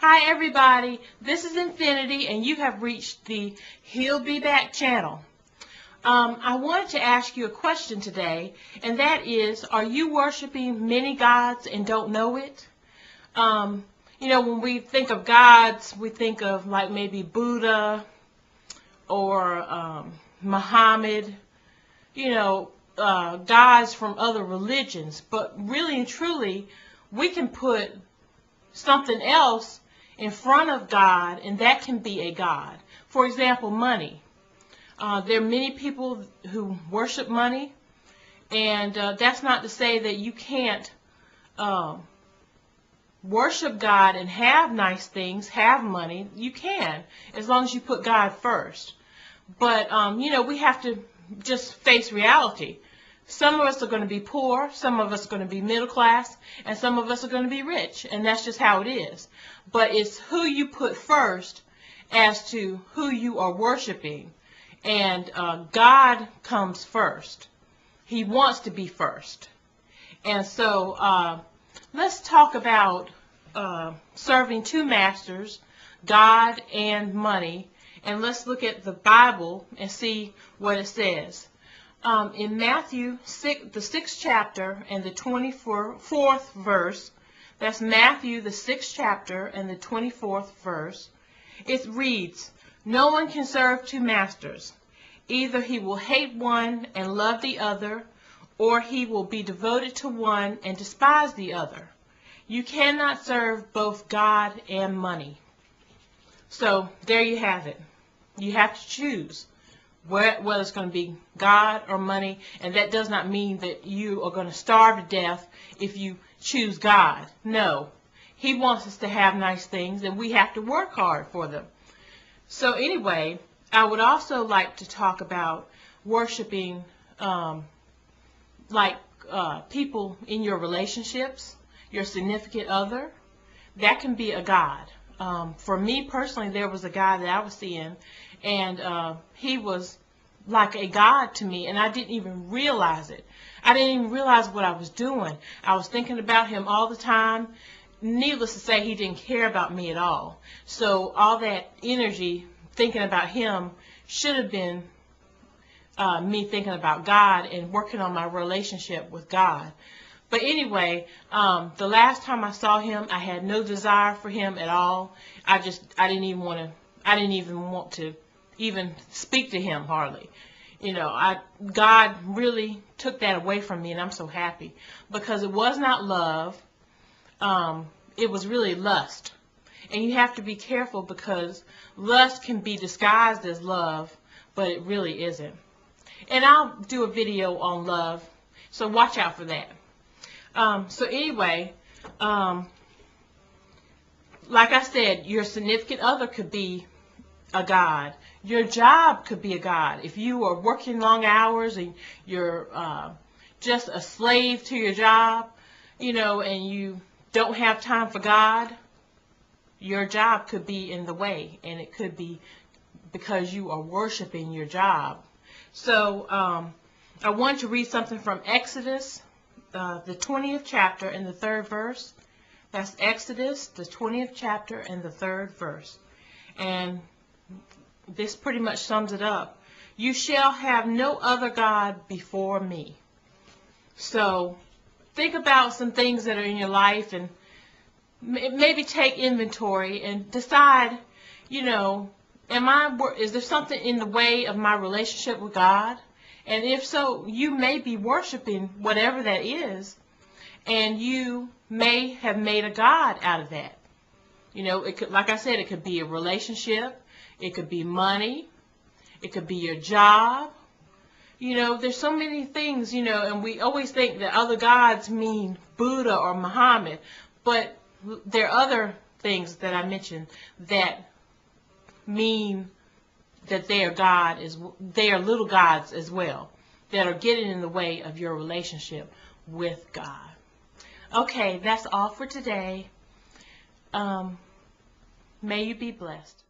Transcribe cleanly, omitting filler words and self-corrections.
Hi everybody, this is Infinity and you have reached the He'll Be Back channel. I wanted to ask you a question today, and that is, are you worshiping many gods and don't know it? When we think of gods, we think of like maybe Buddha or Mohammed, gods from other religions. But really and truly, we can put something else in front of God, and that can be a god. For example, money. There are many people who worship money, and that's not to say that you can't worship God and have nice things, have money. You can, as long as you put God first. But, we have to just face reality. Some of us are going to be poor, some of us are going to be middle class, and some of us are going to be rich, and that's just how it is. But it's who you put first as to who you are worshiping, and God comes first. He wants to be first. And so let's talk about serving two masters, God and money, and let's look at the Bible and see what it says. In Matthew 6, the 6th chapter and the 24th verse, that's Matthew the 6th chapter and the 24th verse, it reads, "No one can serve two masters. Either he will hate one and love the other, or he will be devoted to one and despise the other. You cannot serve both God and money." So there you have it. You have to choose whether it's going to be God or money, and that does not mean that you are going to starve to death if you choose God. No. He wants us to have nice things, and we have to work hard for them. So anyway, I would also like to talk about worshiping people in your relationships, your significant other. That can be a god. For me personally, there was a guy that I was seeing, and he was like a god to me, and I didn't even realize it. I didn't even realize what I was doing. I was thinking about him all the time. Needless to say, he didn't care about me at all. So all that energy thinking about him should have been me thinking about God and working on my relationship with God. But anyway, the last time I saw him, I had no desire for him at all. I didn't even want to even speak to him hardly. God really took that away from me, and I'm so happy, because it was not love. It was really lust. And you have to be careful, because lust can be disguised as love, but it really isn't. And I'll do a video on love, so watch out for that. So anyway, like I said, your significant other could be a god. Your job could be a god. If you are working long hours and you're just a slave to your job, and you don't have time for God, your job could be in the way, and it could be because you are worshiping your job. So I want to read something from Exodus, the 20th chapter and the 3rd verse. That's Exodus, the 20th chapter and the 3rd verse. And this pretty much sums it up. "You shall have no other god before me." So think about some things that are in your life, and maybe take inventory and decide, is there something in the way of my relationship with God? And if so, you may be worshiping whatever that is, and you may have made a god out of that. It could, like I said, it could be a relationship, it could be money, it could be your job. There's so many things, and we always think that other gods mean Buddha or Muhammad, but there are other things that I mentioned that mean that they are little gods as well, that are getting in the way of your relationship with God. Okay, that's all for today. May you be blessed.